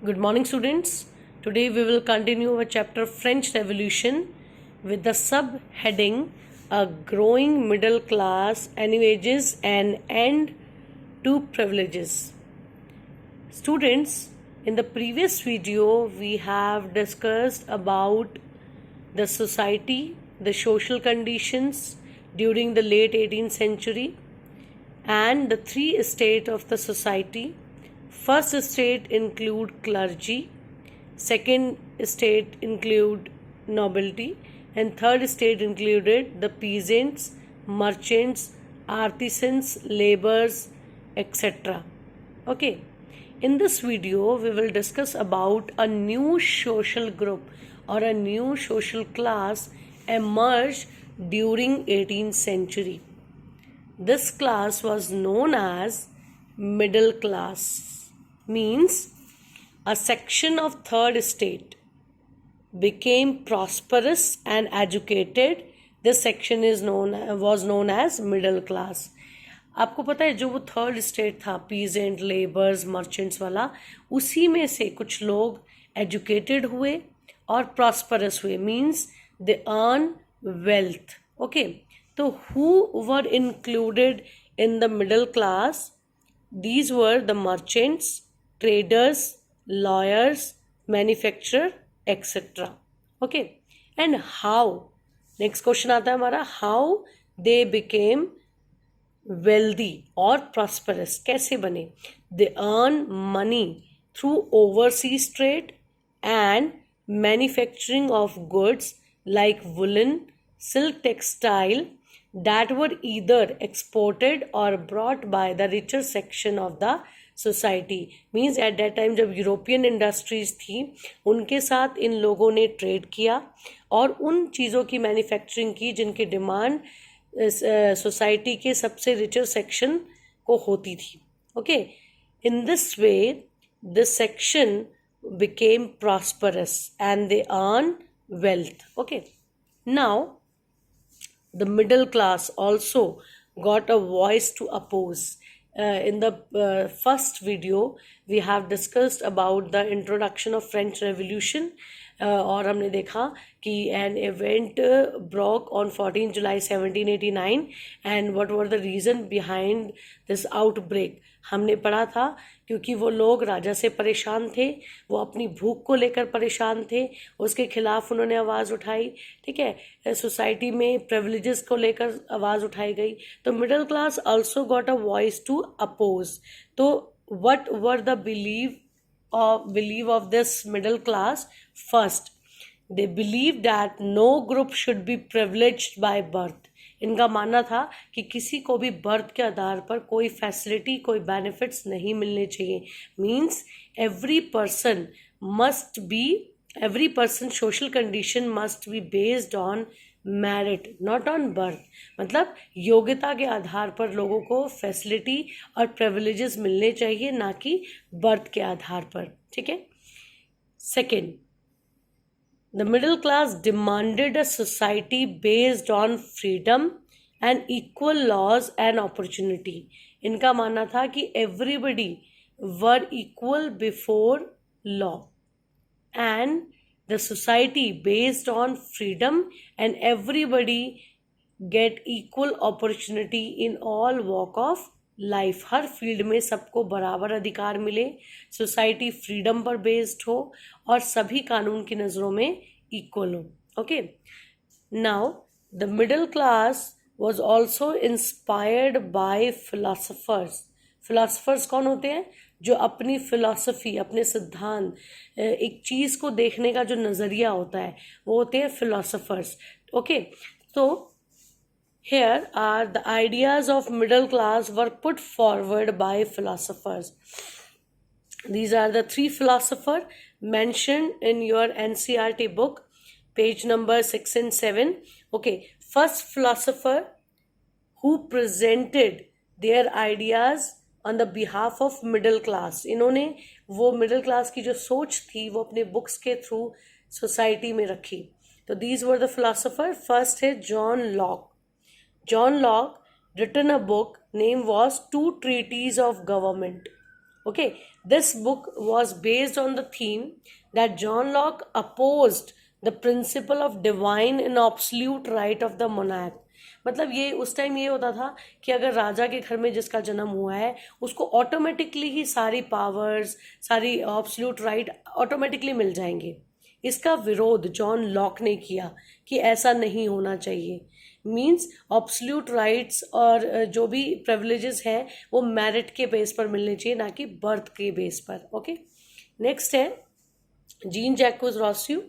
Good morning, students. Today we will continue our chapter French Revolution with the subheading A Growing Middle Class Advantages and End to Privileges. Students, in the previous video we have discussed about the society, the social conditions during the late 18th century and the three states of the society. First state include clergy, second state include nobility, and third state included the peasants, merchants, artisans, laborers, etc. Okay. In this video, we will discuss about a new social group or a new social class emerged during 18th century. This class was known as middle class. Means a section of third state became prosperous and educated. This section was known as middle class. आपको पता है जो वो third state था peasant labours merchants वाला, उसी में से कुछ लोग एजुकेटेड हुए और प्रॉस्परस हुए. Means they earn wealth. Okay, तो who were included in the middle class? These were the merchants, traders, lawyers, manufacturer, etc. Okay, and how? Next question आता है हमारा, how they became wealthy or prosperous. कैसे बने? They earn money through overseas trade and manufacturing of goods like woolen, silk textile that were either exported or brought by the richer section of the society. Means at that time जब European industries थी उनके साथ इन लोगों ने trade किया और उन चीज़ों की मैन्युफैक्चरिंग की जिनकी डिमांड सोसाइटी के सबसे रिचर सेक्शन को होती थी. Okay, in this way this section became prosperous and they earn wealth. Okay, now the middle class also got a voice to oppose. In the first video we have discussed about the introduction of French Revolution और हमने देखा कि an event broke on 14 July 1789 and what were the reason behind this outbreak. हमने पढ़ा था क्योंकि वो लोग राजा से परेशान थे, वो अपनी भूख को लेकर परेशान थे, उसके खिलाफ उन्होंने आवाज़ उठाई. ठीक है, सोसाइटी में प्रिविलेजेस को लेकर आवाज़ उठाई गई. तो middle class also got a voice to oppose. तो what were the belief of this middle class? First, they believed that no group should be privileged by birth. इनका मानना था कि किसी को भी बर्थ के आधार पर कोई फैसिलिटी, कोई बेनिफिट्स नहीं मिलने चाहिए. Means every person social condition must be based on merit, not on birth. मतलब योग्यता के आधार पर लोगों को फैसिलिटी और प्रिविलेजेस मिलने चाहिए, ना कि बर्थ के आधार पर. ठीक है. Second, the middle class demanded a society based on freedom and equal laws and opportunity. इनका मानना था कि everybody were equal before law and the society based on freedom and everybody get equal opportunity in all walk of life. Her field में सबको बराबर अधिकार मिले, society freedom पर बेस्ड हो और सभी कानून की नज़रों में इक्वल हो. Okay, now the middle class was also inspired by philosophers. Philosophers कौन होते हैं? जो अपनी फिलॉसफी, अपने सिद्धांत, एक चीज़ को देखने का जो नज़रिया होता है वो होते हैं फिलोसफर्स. ओके, तो here are the ideas of middle class were put forward by philosophers. These are the three philosophers mentioned in your NCERT book, page number 6 and 7. Okay, first philosopher who presented their ideas on the behalf of middle class. इन्होंने वो middle class की जो सोच थी वो अपने books के through society में रखी. तो these were the philosophers. First है John Locke. John Locke written a book name was Two Treatises of Government. Okay, this book was based on the theme that John Locke opposed the principle of divine and absolute right of the monarch. मतलब ये उस time ये होता था कि अगर राजा के घर में जिसका जन्म हुआ है उसको ऑटोमेटिकली ही सारी पावर्स, सारी एब्सोल्यूट राइट ऑटोमेटिकली मिल जाएंगे. इसका विरोध जॉन लॉक ने किया कि ऐसा नहीं होना चाहिए. मीन्स ऑब्सल्यूट राइट्स और जो भी प्रिविलेजेस हैं वो मेरिट के बेस पर मिलने चाहिए, ना कि बर्थ के बेस पर. ओके, नेक्स्ट है जीन जैक्यूज रोस्यू.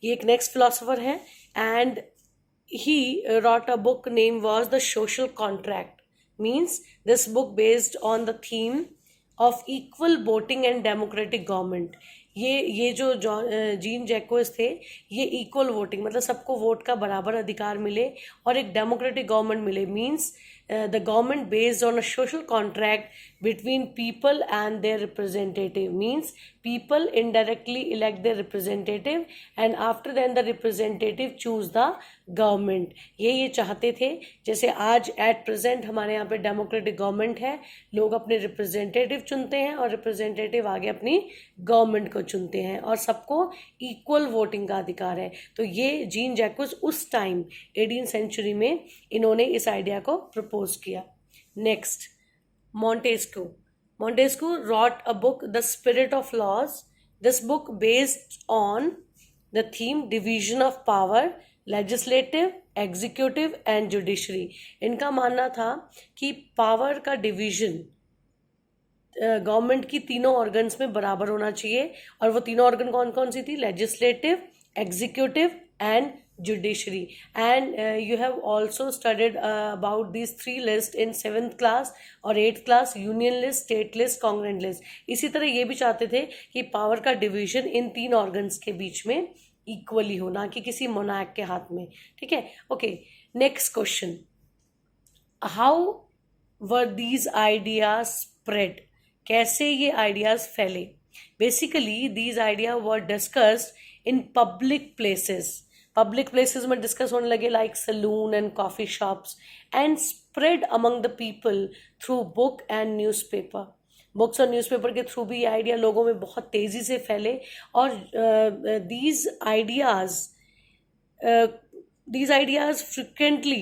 ये एक नेक्स्ट फिलोसोफर है and he wrote a book name was The Social Contract. Means this book based on the theme of equal voting and democratic government. ये जो जीन जैक्यूज थे ये इक्वल वोटिंग मतलब सबको वोट का बराबर अधिकार मिले और एक डेमोक्रेटिक गवर्नमेंट मिले. Means the government based on a social contract between people and their representative. Means people indirectly elect their representative and after then the representative choose the government. ये चाहते थे. जैसे आज एट प्रेजेंट हमारे यहाँ पे democratic government है, लोग अपने रिप्रेजेंटेटिव चुनते हैं और रिप्रेजेंटेटिव आगे अपनी गवर्नमेंट को चुनते हैं और सबको इक्वल वोटिंग का अधिकार है. तो ये जीन जैक्यूज उस टाइम 18वीं सेंचुरी में इन्होंने इस आइडिया को प्रपोज किया. Next, Montesquieu. Montesquieu wrote a book, The Spirit of Laws. This book based on the theme division of power, legislative, executive and judiciary. इनका मानना था कि पावर का डिवीजन गवर्नमेंट की तीनों ऑर्गन्स में बराबर होना चाहिए और वो तीनों ऑर्गन कौन कौन सी थी? Legislative, executive and judiciary. And you have also studied about these three lists in 7th class और 8th class, union list, state list, congruent list. इसी तरह ये भी चाहते थे कि पावर का डिवीजन इन तीन ऑर्गन्स के बीच में इक्वली हो, ना कि किसी मोनार्क के हाथ में. ठीक है. Okay, next question, how were these ideas spread? कैसे ये आइडियाज फैले? Basically these idea were discussed in public places. Public places में डिस्कस होने लगे like salon and coffee shops and spread among the people through book and newspaper. Books और newspaper के थ्रू भी ये आइडिया लोगों में बहुत तेज़ी से फैले और these ideas frequently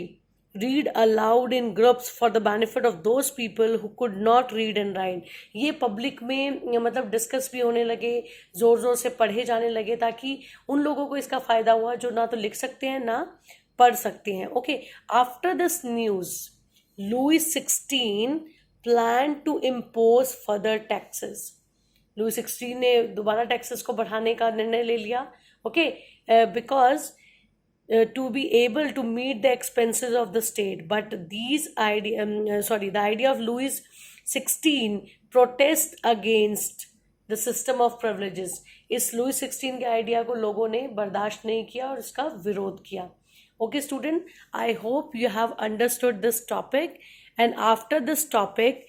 read aloud in groups for the benefit of those people who could not read and write. ये पब्लिक में मतलब डिस्कस भी होने लगे, ज़ोर ज़ोर से पढ़े जाने लगे ताकि उन लोगों को इसका फ़ायदा हुआ जो ना तो लिख सकते हैं ना पढ़ सकते हैं. Okay, after this news Louis 16 plan to impose further taxes. Louis 16 ने दोबारा टैक्सेस को बढ़ाने का निर्णय ले लिया. Okay, because to be able to meet the expenses of the state. But the idea of Louis XVI protest against the system of privileges. इस Louis XVI के आइडिया को लोगों ने बर्दाश्त नहीं किया और इसका विरोध किया. Okay student, I hope you have understood this topic and after this topic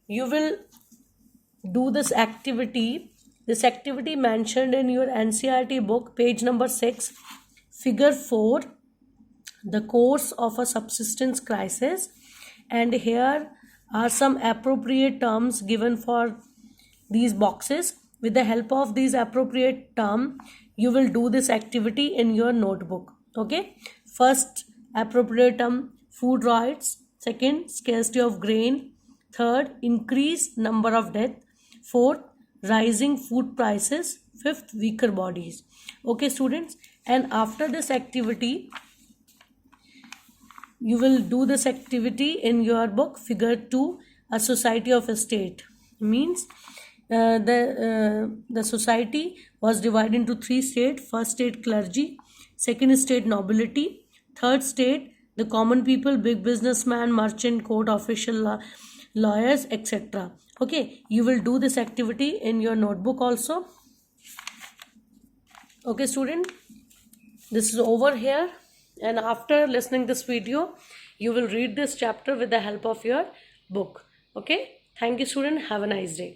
you will do this activity mentioned in your NCERT book, page number 6. Figure 4, the course of a subsistence crisis, and here are some appropriate terms given for these boxes. With the help of these appropriate terms, you will do this activity in your notebook. Okay, first appropriate term, food riots. Second, scarcity of grain. Third, increased number of death. Fourth, rising food prices. Fifth, weaker bodies. Okay students, and after this activity you will do this activity in your book, figure 2, a society of a state. Means the society was divided into 3 states. First state, clergy. Second state, nobility. Third state, the common people, big businessman, merchant, court official, lawyers, etc. Okay, you will do this activity in your notebook also. Okay student, this is over here, and after listening this video you will read this chapter with the help of your book. Okay, thank you student, have a nice day.